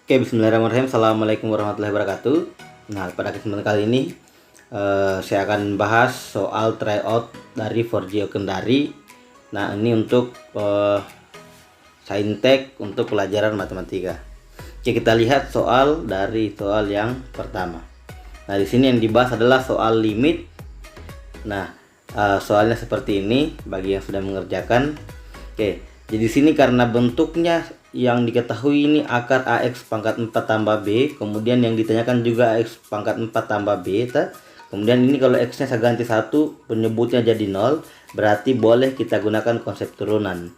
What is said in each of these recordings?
Oke, bismillahirrahmanirrahim. Assalamualaikum warahmatullahi wabarakatuh. Nah, pada kesempatan kali ini saya akan bahas soal tryout dari Forgio Kendari. Nah, ini untuk saintek untuk pelajaran matematika. Oke, kita lihat soal yang pertama. Nah, di sini yang dibahas adalah soal limit. Nah, soalnya seperti ini bagi yang sudah mengerjakan. Oke, jadi sini karena bentuknya yang diketahui ini akar AX pangkat 4 tambah B, kemudian yang ditanyakan juga AX pangkat 4 tambah B, kemudian ini kalau X nya saya ganti 1, penyebutnya jadi 0, berarti boleh kita gunakan konsep turunan.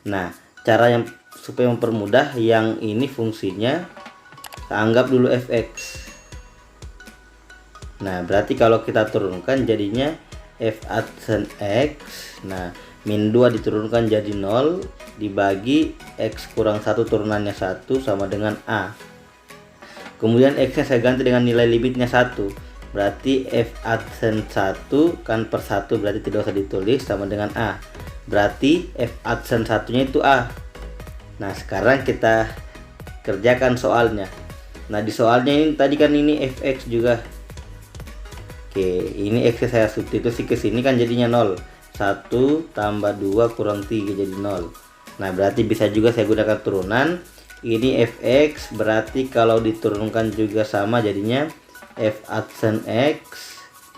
Nah, cara yang supaya mempermudah, yang ini fungsinya kita anggap dulu fx. Nah, berarti kalau kita turunkan jadinya f adsen x. Nah, min 2 diturunkan jadi 0 dibagi x kurang 1 turunannya 1 sama dengan A. Kemudian x nya saya ganti dengan nilai limitnya 1, berarti f adsen 1 kan per 1 berarti tidak usah ditulis sama dengan A, berarti f adsen 1 nya itu A. Nah, sekarang kita kerjakan soalnya. Nah, di soalnya ini tadi kan ini fx juga. Oke, ini x saya substitusi ke sini kan jadinya 0. 1 tambah 2 kurang 3 jadi 0. Nah, berarti bisa juga saya gunakan turunan. Ini fx berarti kalau diturunkan juga sama, jadinya f adsen x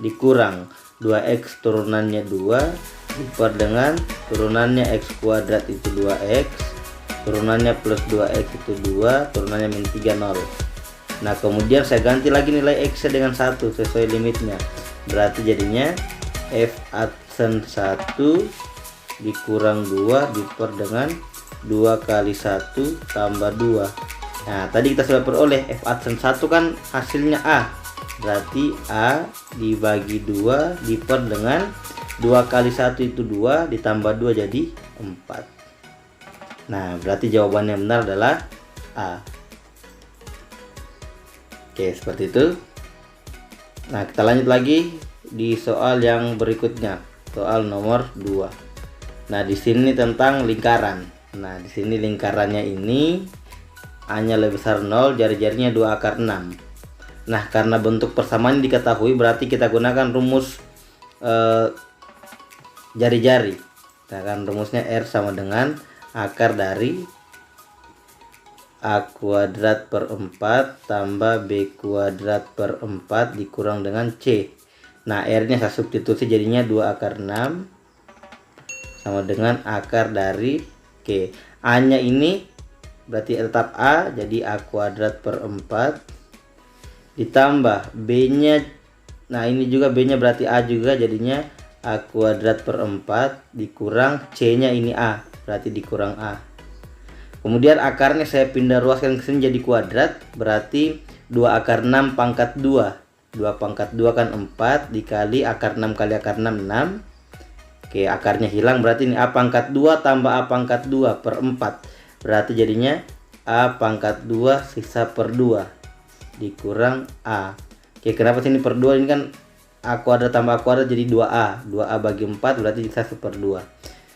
dikurang 2x turunannya 2 diper dengan turunannya x kuadrat itu 2x, turunannya plus 2x itu 2, turunannya min 3 0. Nah, kemudian saya ganti lagi nilai x dengan 1 sesuai limitnya, berarti jadinya f adsen 1 dikurang 2 diper dengan 2 kali 1 tambah 2. Nah, tadi kita sudah peroleh f adsen 1 kan hasilnya A, berarti A dibagi 2 diper dengan 2 kali 1 itu 2 ditambah 2 jadi 4. Nah, berarti jawaban yang benar adalah A. Oke, seperti itu. Nah, kita lanjut lagi di soal yang berikutnya, soal nomor 2. Nah, di sini tentang lingkaran. Nah, di sini lingkarannya ini A-nya lebih besar 0, jari-jarinya 2 akar 6. Nah, karena bentuk persamaan diketahui, berarti kita gunakan rumus jari-jari. Nah, kan rumusnya R sama dengan akar dari A kuadrat per 4 tambah B kuadrat per 4 dikurang dengan C. Nah, R nya saya substitusi jadinya 2 akar 6 sama dengan akar dari K. A nya ini berarti tetap A, jadi A kuadrat per 4 ditambah B nya. Nah, ini juga B nya berarti A juga, jadinya A kuadrat per 4 dikurang C nya ini A, berarti dikurang A. Kemudian akarnya saya pindah ruaskan ke sini jadi kuadrat, berarti 2 akar 6 pangkat 2. 2 pangkat 2 kan 4 dikali akar 6 kali akar 6 6. Oke, akarnya hilang, berarti ini A pangkat 2 tambah A pangkat 2 per 4. Berarti jadinya A pangkat 2 sisa per 2 dikurang A. Oke, kenapa sini per 2? Ini kan A kuadrat tambah A kuadrat jadi 2A. 2A bagi 4 berarti sisa 1 per 2.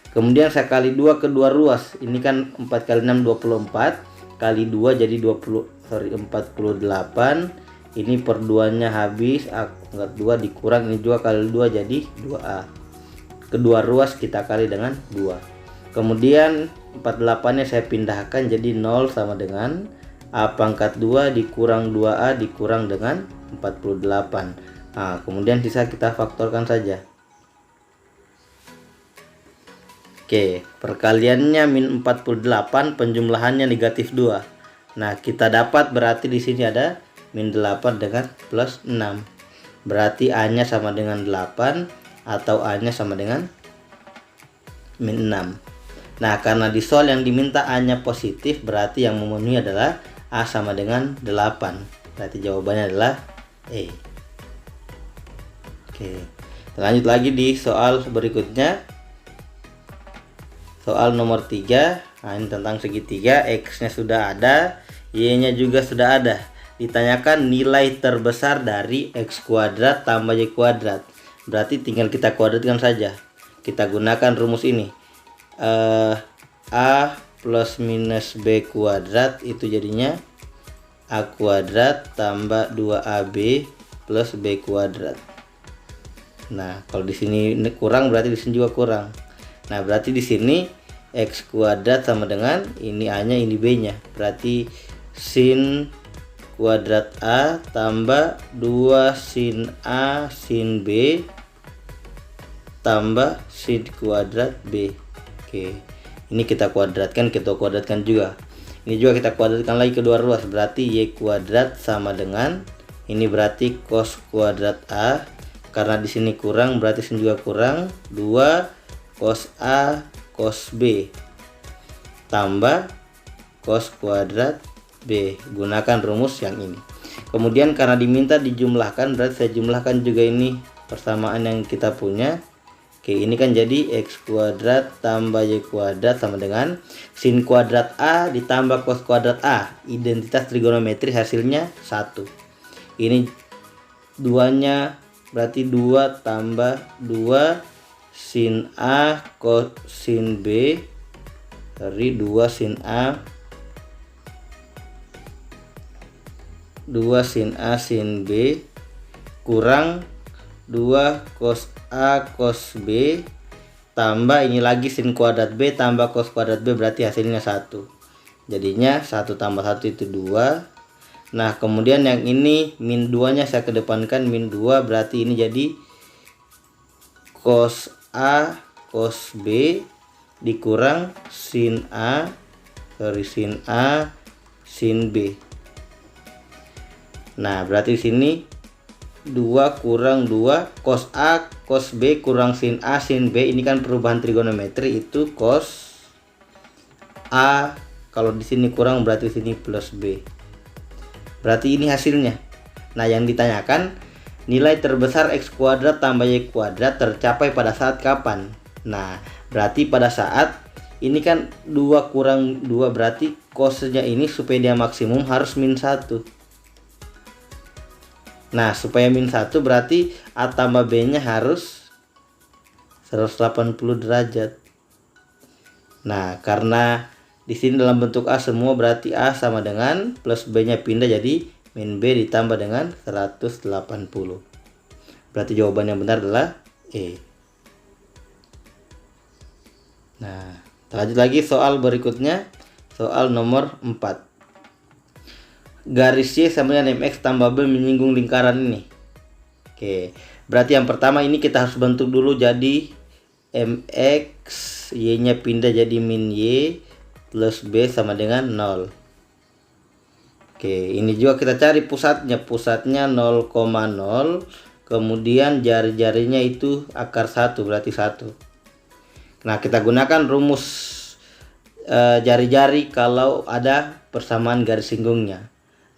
Kemudian saya kali 2 kedua ruas. Ini kan 4 kali 6 24. Kali 2 jadi 48. Ini per 2 nya habis. A pangkat 2 dikurang. Ini juga kali 2 jadi 2A. Kedua ruas kita kali dengan 2. Kemudian 48 nya saya pindahkan jadi 0 sama dengan A pangkat 2 dikurang 2A dikurang dengan 48. Nah, kemudian sisa kita faktorkan saja. Oke, perkaliannya min 48, penjumlahannya negatif 2. Nah, kita dapat berarti di sini ada min 8 dengan plus 6. Berarti A-nya sama dengan 8 atau A-nya sama dengan min 6. Nah, karena di soal yang diminta A-nya positif, berarti yang memenuhi adalah A sama dengan 8. Berarti jawabannya adalah E. Oke, lanjut lagi di soal berikutnya. Soal nomor 3. Nah, ini tentang segitiga. X-nya sudah ada, Y-nya juga sudah ada. Ditanyakan nilai terbesar dari X kuadrat tambah Y kuadrat. Berarti tinggal kita kuadratkan saja. Kita gunakan rumus ini. A plus minus B kuadrat itu jadinya A kuadrat tambah 2AB plus B kuadrat. Nah, kalau di sini kurang berarti di sini juga kurang. Nah, berarti di sini X kuadrat sama dengan ini A-nya, ini B-nya. Berarti sin kuadrat A tambah 2 sin A sin B tambah sin kuadrat B. Oke, ini kita kuadratkan juga. Ini juga kita kuadratkan lagi kedua ruas, berarti Y kuadrat sama dengan ini berarti cos kuadrat A, karena di sini kurang berarti sini juga kurang, 2 cos A cos B tambah cos kuadrat B. Gunakan rumus yang ini. Kemudian karena diminta dijumlahkan, berarti saya jumlahkan juga ini persamaan yang kita punya. Oke, ini kan jadi X kuadrat tambah Y kuadrat sama dengan sin kuadrat A ditambah cos kuadrat A. Identitas trigonometri hasilnya 1. Ini duanya berarti 2 tambah 2 sin A cos sin B dari 2 sin A 2 sin A sin B kurang 2 cos A cos B tambah ini lagi sin kuadrat B tambah cos kuadrat B, berarti hasilnya 1. Jadinya 1 tambah 1 itu 2. Nah, kemudian yang ini min 2 nya saya kedepankan, min 2 berarti ini jadi cos A cos B dikurang sin A dari sin A sin B. Nah, berarti di sini 2 kurang 2 cos A cos B kurang sin A sin B, ini kan perubahan trigonometri itu cos A, kalau di sini kurang berarti di sini plus B. Berarti ini hasilnya. Nah, yang ditanyakan nilai terbesar X kuadrat tambah Y kuadrat tercapai pada saat kapan? Nah, berarti pada saat ini kan 2 kurang 2, berarti cosnya ini supaya dia maksimum harus min 1. Nah, supaya min 1 berarti A tambah B nya harus 180 derajat. Nah, karena di sini dalam bentuk A semua, berarti A sama dengan plus B nya pindah jadi min B ditambah dengan 180. Berarti jawaban yang benar adalah E. Nah, lanjut lagi soal berikutnya, soal nomor 4. Garis Y sama dengan MX tambah B menyinggung lingkaran ini. Oke, berarti yang pertama ini kita harus bentuk dulu jadi MX, Y nya pindah jadi min Y plus B sama dengan 0. Oke, ini juga kita cari pusatnya 0,0, kemudian jari-jarinya itu akar 1 berarti 1. Nah, kita gunakan rumus jari-jari kalau ada persamaan garis singgungnya.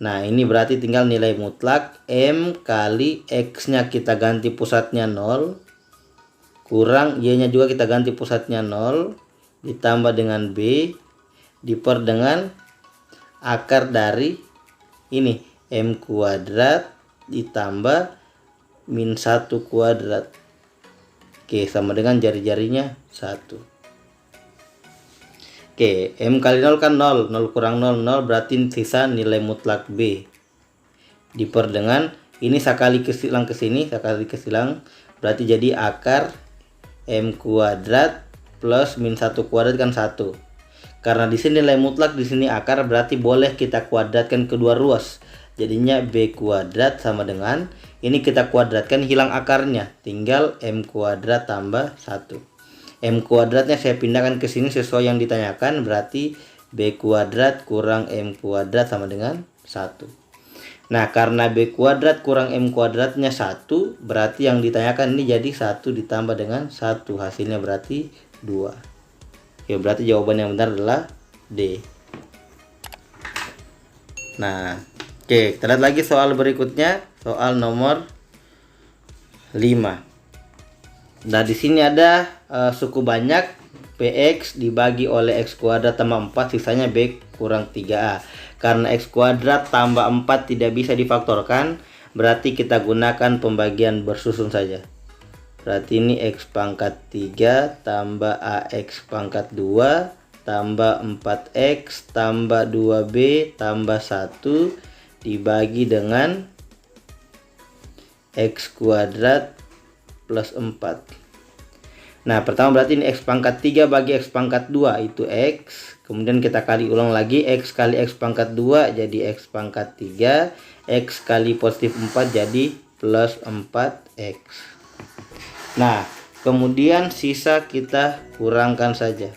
Nah, ini berarti tinggal nilai mutlak M kali X nya kita ganti pusatnya 0 kurang Y nya juga kita ganti pusatnya 0 ditambah dengan B diper dengan akar dari ini M kuadrat ditambah min 1 kuadrat. Oke, sama dengan jari-jarinya 1. Oke, M kali 0 kan 0, 0 kurang 0, 0 berarti sisa nilai mutlak B. Diper dengan ini sekali kesilang ke sini, sekali kesilang berarti jadi akar M kuadrat plus min 1 kuadrat kan 1. Karena di sini nilai mutlak, di sini akar, berarti boleh kita kuadratkan kedua ruas. Jadinya B kuadrat sama dengan ini kita kuadratkan hilang akarnya, tinggal M kuadrat tambah 1. M kuadratnya saya pindahkan ke sini sesuai yang ditanyakan, berarti B kuadrat kurang M kuadrat sama dengan 1. Nah, karena B kuadrat kurang M kuadratnya 1, berarti yang ditanyakan ini jadi 1 ditambah dengan 1, hasilnya berarti 2. Oke, berarti jawaban yang benar adalah D. Nah, oke, kita lihat lagi soal berikutnya, soal nomor 5. Nah, di sini ada suku banyak Px dibagi oleh X kuadrat tambah 4, sisanya B kurang 3A. Karena X kuadrat tambah 4 tidak bisa difaktorkan, berarti kita gunakan pembagian bersusun saja. Berarti ini X pangkat 3 tambah AX pangkat 2 tambah 4X tambah 2B tambah 1 dibagi dengan X kuadrat plus 4. Nah, pertama berarti ini X pangkat 3 bagi X pangkat 2 itu X. Kemudian kita kali ulang lagi, X kali X pangkat 2 jadi X pangkat 3. X kali positif 4 jadi plus 4X. Nah, kemudian sisa kita kurangkan saja.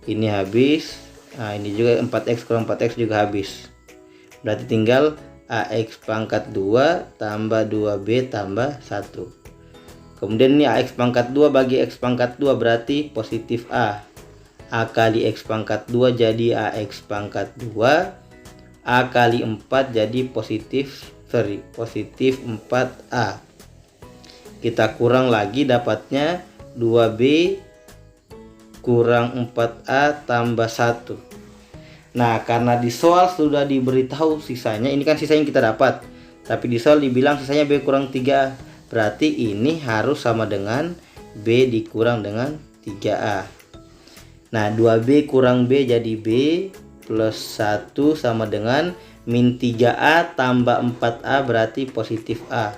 Ini habis. Nah, ini juga 4X kurang 4X juga habis. Berarti tinggal AX pangkat 2 tambah 2B tambah 1. Kemudian ini AX pangkat 2 bagi X pangkat 2 berarti positif A. A kali X pangkat 2 jadi AX pangkat 2. A kali 4 jadi positif 4A. Kita kurang lagi, dapatnya 2B kurang 4A tambah 1. Nah, karena di soal sudah diberitahu sisanya, ini kan sisa yang kita dapat. Tapi di soal dibilang sisanya B kurang 3A. Berarti ini harus sama dengan B dikurang dengan 3A. Nah, 2B kurang B jadi B plus 1 sama dengan min 3A tambah 4A berarti positif A.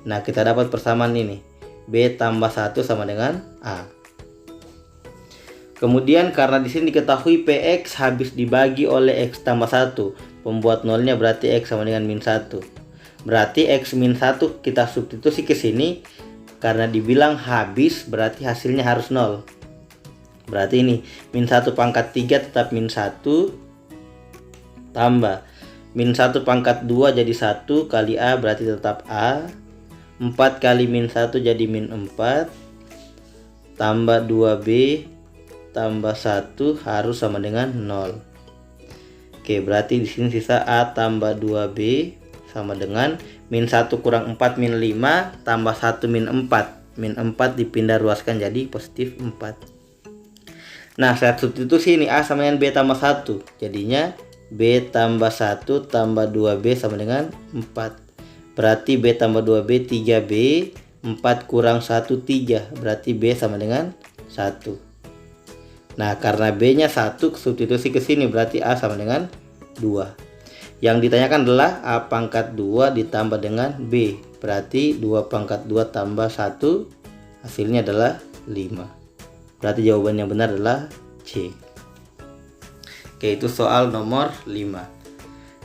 Nah, kita dapat persamaan ini. B tambah 1 sama dengan A. Kemudian karena di sini diketahui PX habis dibagi oleh X tambah 1. Pembuat nolnya berarti X sama dengan min 1. Berarti X min 1 kita substitusi ke sini. Karena dibilang habis berarti hasilnya harus 0. Berarti ini min 1 pangkat 3 tetap min 1. Tambah min 1 pangkat 2 jadi 1 kali A berarti tetap A. 4 kali min 1 jadi min 4. Tambah 2B tambah 1 harus sama dengan 0. Oke, berarti di sini sisa A tambah 2B sama dengan min 1 kurang 4 min 5 tambah 1 min 4. Min 4 dipindah ruaskan jadi positif 4. Nah, saya substitusi ini A sama dengan B tambah 1. Jadinya B tambah 1 tambah 2B sama dengan 4. Berarti B tambah 2B 3B. 4 kurang 1 3. Berarti B sama dengan 1. Nah, karena B-nya 1, substitusi ke sini berarti A sama dengan 2. Yang ditanyakan adalah A pangkat 2 ditambah dengan B. Berarti 2 pangkat 2 tambah 1 hasilnya adalah 5. Berarti jawaban yang benar adalah C. Oke, itu soal nomor 5.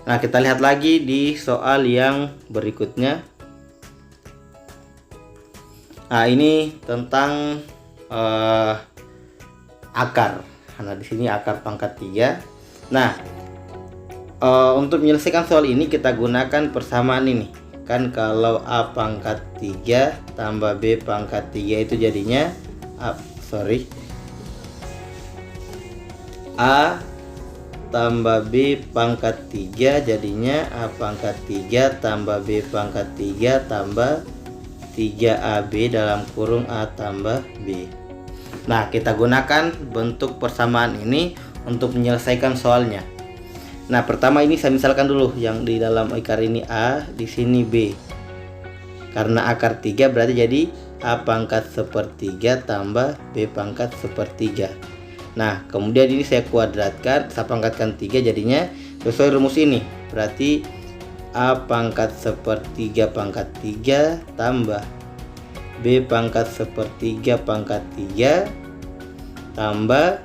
Nah, kita lihat lagi di soal yang berikutnya. Nah, ini tentang akar. Nah, di sini akar pangkat 3. Nah, untuk menyelesaikan soal ini kita gunakan persamaan ini. Kan kalau A pangkat 3 tambah B pangkat 3 itu jadinya A tambah B pangkat 3 jadinya A pangkat 3 tambah B pangkat 3 tambah 3AB dalam kurung A tambah B. Nah, kita gunakan bentuk persamaan ini untuk menyelesaikan soalnya. Nah, pertama ini saya misalkan dulu yang di dalam akar ini A, di sini B. Karena akar 3 berarti jadi A pangkat 1/3 tambah B pangkat 1/3. Nah, kemudian ini saya kuadratkan, saya pangkatkan 3 jadinya sesuai rumus ini. Berarti A pangkat 1/3 pangkat 3 tambah B pangkat 1/3 pangkat 3 tambah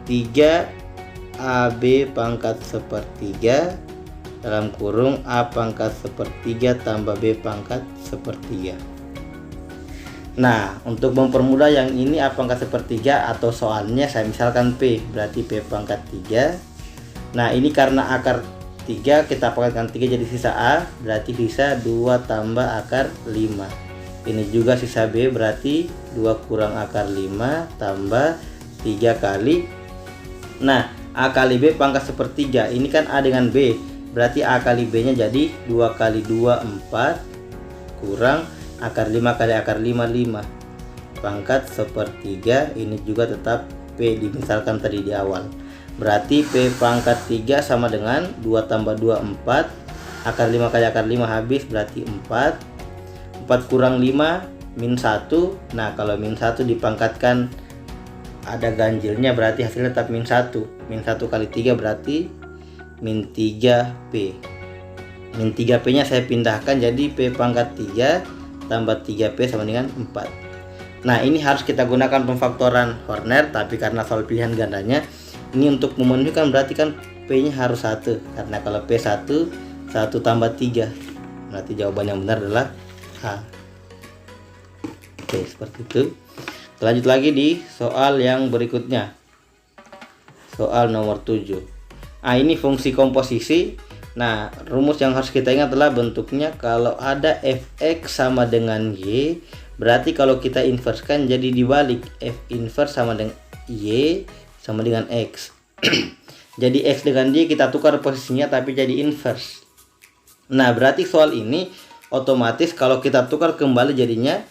3AB pangkat 1/3 dalam kurung A pangkat 1/3 tambah B pangkat 1/3. Nah, untuk mempermudah yang ini A pangkat 1/3 atau soalnya saya misalkan P, berarti P pangkat 3. Nah, ini karena akar 3 kita pangkatkan 3 jadi sisa A, berarti sisa 2 tambah akar 5. Ini juga sisa B, berarti 2 kurang akar 5 tambah 3 kali. Nah, A kali B pangkat 1/3. Ini kan A dengan B, berarti A kali B nya jadi 2 kali 2 4 kurang akar 5 kali akar 5 5 pangkat 1/3. Ini juga tetap P dimisalkan tadi di awal. Berarti P pangkat 3 sama dengan 2 tambah 2 4. Akar 5 kali akar 5 habis berarti 4. 4 kurang 5 min 1. Nah, kalau min 1 dipangkatkan ada ganjilnya berarti hasilnya tetap min 1. Min 1 kali 3 berarti min 3P. Min 3P nya saya pindahkan jadi P pangkat 3 tambah 3P sama dengan 4. Nah ini harus kita gunakan pemfaktoran Horner, tapi karena soal pilihan gandanya ini untuk memenuhi kan berarti kan P nya harus 1. Karena kalau P 1 tambah 3, berarti jawaban yang benar adalah A. Oke, seperti itu. Lanjut lagi di soal yang berikutnya, soal nomor 7. Nah ini fungsi komposisi. Nah rumus yang harus kita ingat adalah bentuknya kalau ada fx sama dengan y, berarti kalau kita inverskan jadi dibalik, f inverse sama dengan y sama dengan x. Jadi x dengan y kita tukar posisinya tapi jadi inverse. Nah berarti soal ini otomatis kalau kita tukar kembali jadinya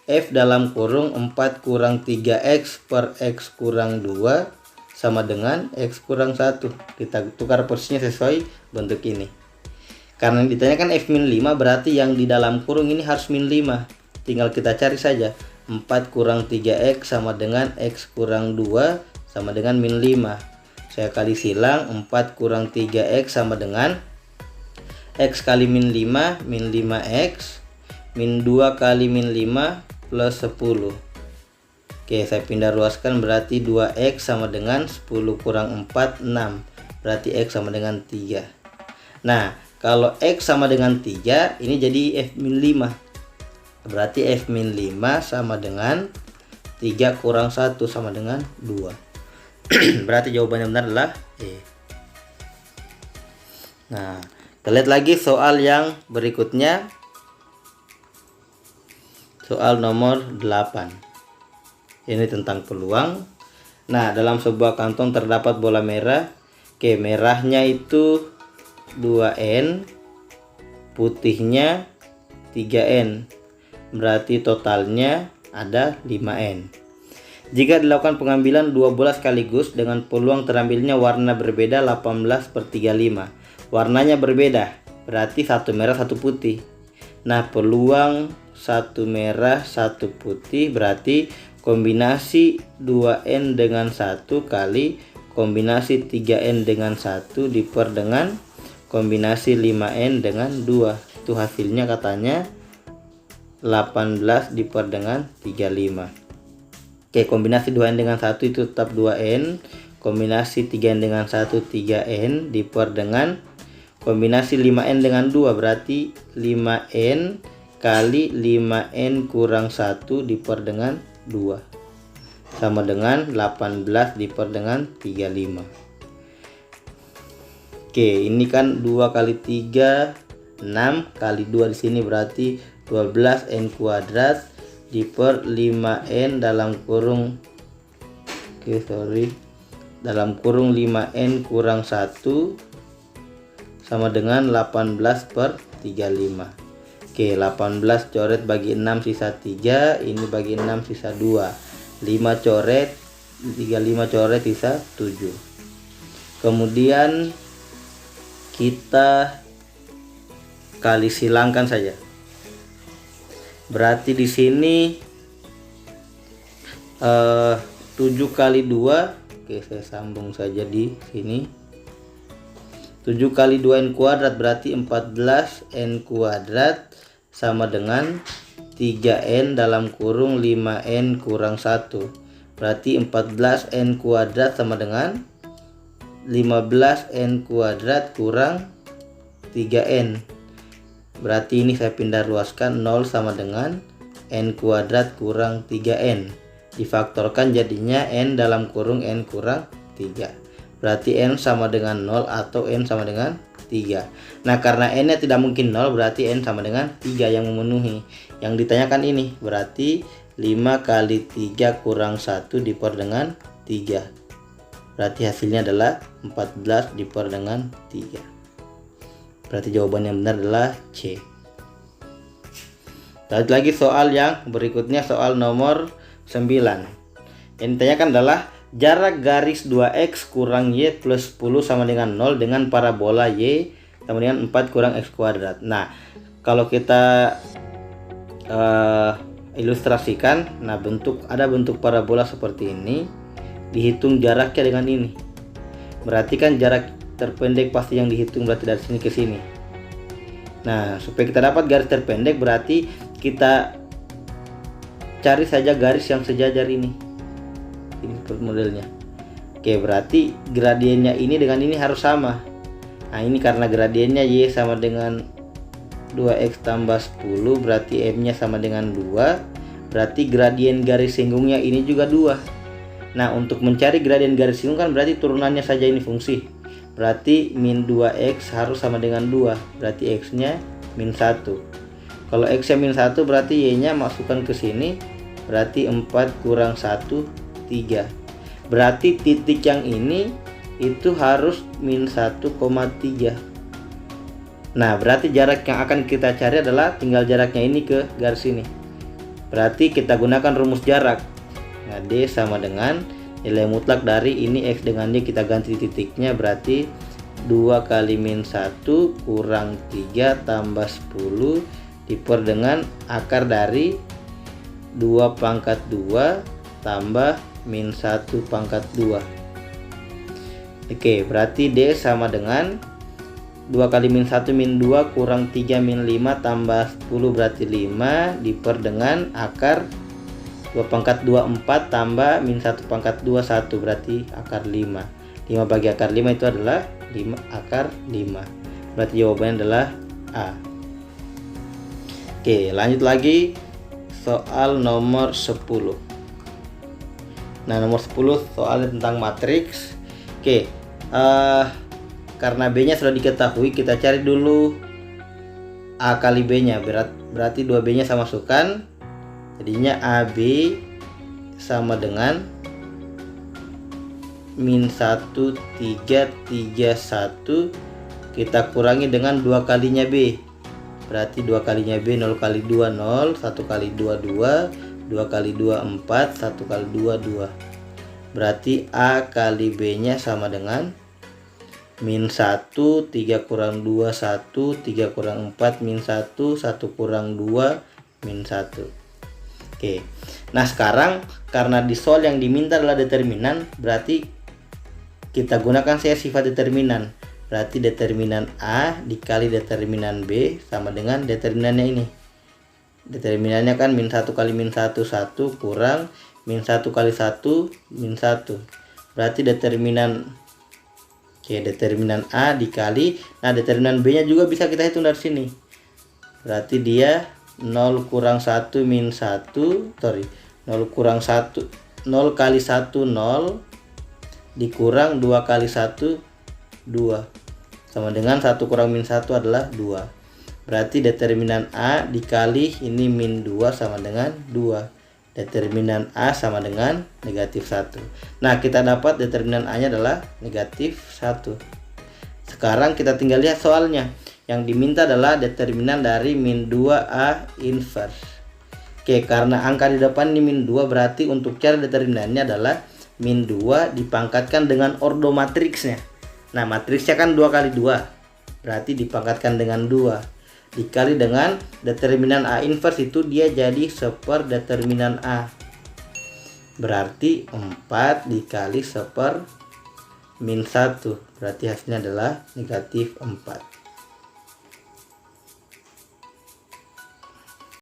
f dalam kurung 4 kurang 3x per x kurang 2 sama dengan x kurang 1. Kita tukar posisinya sesuai bentuk ini. Karena ditanyakan f min 5 berarti yang di dalam kurung ini harus min 5. Tinggal kita cari saja. 4 kurang 3x sama dengan x kurang 2 sama dengan min 5. Saya kali silang, 4 kurang 3x sama dengan x kali min 5, min 5x, min 2 kali min 5 plus 10. Oke, saya pindah ruaskan berarti 2x sama dengan 10 kurang 4, 6. Berarti x sama dengan 3. Nah, kalau x sama dengan 3, ini jadi f min 5. Berarti f min 5 sama dengan 3 kurang 1 sama dengan 2. Berarti jawabannya benar adalah E. Nah, kita lihat lagi soal yang berikutnya. Soal nomor 8. Ini tentang peluang. Nah, dalam sebuah kantong terdapat bola merah. Oke, merahnya itu 2N, putihnya 3N. Berarti totalnya ada 5N. Jika dilakukan pengambilan 2 bola sekaligus dengan peluang terambilnya warna berbeda 18/35. Warnanya berbeda, berarti satu merah satu putih. Nah, peluang satu merah satu putih berarti kombinasi 2N dengan 1 kali kombinasi 3N dengan 1 diper dengan kombinasi 5N dengan 2. Itu hasilnya katanya 18 diper dengan 35. Oke, kombinasi 2N dengan 1 itu tetap 2N. Kombinasi 3N dengan 1 3N diper dengan kombinasi 5N dengan 2 berarti 5N kali 5N kurang 1 diper dengan 2 sama dengan 18 diper dengan 35. Oke, ini kan 2 kali 3 6 kali 2 di sini berarti 12N kuadrat diper 5N dalam kurung dalam kurung 5N kurang 1 sama dengan 18/35. Oke, 18 coret bagi 6 sisa 3, ini bagi 6 sisa 2. 5 coret, 35 coret sisa 7. Kemudian kita kali silangkan saja. Berarti di sini 7 kali 2. Oke, saya sambung saja di sini. 7 kali 2N kuadrat berarti 14N kuadrat sama dengan 3N dalam kurung 5N kurang 1. Berarti 14N kuadrat sama dengan 15N kuadrat kurang 3N. Berarti ini saya pindah ruaskan, 0 sama dengan N kuadrat kurang 3N. Difaktorkan jadinya N dalam kurung N kurang 3. Berarti N sama dengan 0 atau N sama dengan 3. Nah, karena N nya tidak mungkin 0 berarti N sama dengan 3 yang memenuhi. Yang ditanyakan ini berarti 5 kali 3 kurang 1 diper dengan 3. Berarti hasilnya adalah 14 diper dengan 3. Berarti jawaban yang benar adalah C. Lanjut lagi soal yang berikutnya, soal nomor 9. Yang ditanyakan adalah jarak garis 2x kurang y plus 10 sama dengan 0 dengan parabola y sama dengan 4 kurang x kuadrat. Nah, kalau kita ilustrasikan, nah ada bentuk parabola seperti ini, dihitung jaraknya dengan ini. Berarti kan jarak terpendek pasti yang dihitung berarti dari sini ke sini. Nah, supaya kita dapat garis terpendek berarti kita cari saja garis yang sejajar ini. Ini modelnya. Oke, berarti gradiennya ini dengan ini harus sama. Nah, ini karena gradiennya Y sama dengan 2X tambah 10, berarti M-nya sama dengan 2. Berarti gradien garis singgungnya ini juga 2. Nah, untuk mencari gradien garis singgung kan berarti turunannya saja ini fungsi. Berarti min 2X harus sama dengan 2. Berarti X-nya min 1. Kalau X-nya min 1 berarti Y-nya masukkan ke sini. Berarti 4 kurang 1, 3. Berarti titik yang ini itu harus min 1,3. Nah, berarti jarak yang akan kita cari adalah tinggal jaraknya ini ke garis ini. Berarti kita gunakan rumus jarak. Nah, D sama dengan nilai mutlak dari ini X dengan Y, kita ganti titiknya, berarti 2 kali min 1 kurang 3 tambah 10 diper dengan akar dari 2 pangkat 2 tambah min 1 pangkat 2. Oke, berarti D sama dengan 2 kali min 1 min 2 kurang 3 min 5 tambah 10 berarti 5 diper dengan akar 2 pangkat 2 4 tambah min 1 pangkat 2 1 berarti akar 5. 5 bagi akar 5 itu adalah 5 akar 5. Berarti jawabannya adalah A. Oke, lanjut lagi soal nomor 10. Nah, nomor 10 soalnya tentang matriks. Oke, karena B-nya sudah diketahui, kita cari dulu A kali B-nya. Berarti 2B-nya saya masukkan. Jadinya AB sama dengan min 1 3 3 1. Kita kurangi dengan 2 kalinya B. Berarti 2 kalinya B 0 kali 2 0, 1 kali 2 2, 2 kali 2 4, 1 kali 2 2. Berarti A kali B-nya sama dengan min 1, 3 kurang 2 1, 3 kurang 4 min 1, 1 kurang 2 min 1. Oke. Nah, sekarang karena di soal yang diminta adalah determinan, berarti kita gunakan saja sifat determinan. Berarti determinan A dikali determinan B sama dengan determinannya ini. Determinannya kan min 1 kali min 1 1 kurang min 1 kali 1 min 1. Berarti determinan A dikali, nah determinan B nya juga bisa kita hitung dari sini. Berarti dia 0 kurang 1 min 1, 0 kurang 1, 0 kali 1 0 dikurang 2 kali 1 2 sama dengan 1 kurang min 1 adalah 2. Berarti determinan A dikali ini min 2 sama dengan 2. Determinan A sama dengan negatif 1. Nah, kita dapat determinan A nya adalah negatif 1. Sekarang kita tinggal lihat soalnya. Yang diminta adalah determinan dari min 2A inverse. Oke, karena angka di depan ini min 2, berarti untuk cari determinannya adalah min 2 dipangkatkan dengan ordo matriksnya. Nah, matriksnya kan 2 kali 2. Berarti dipangkatkan dengan 2. Dikali dengan determinan A inverse itu dia jadi seper determinan A. Berarti 4 dikali seper min 1. Berarti hasilnya adalah negatif 4.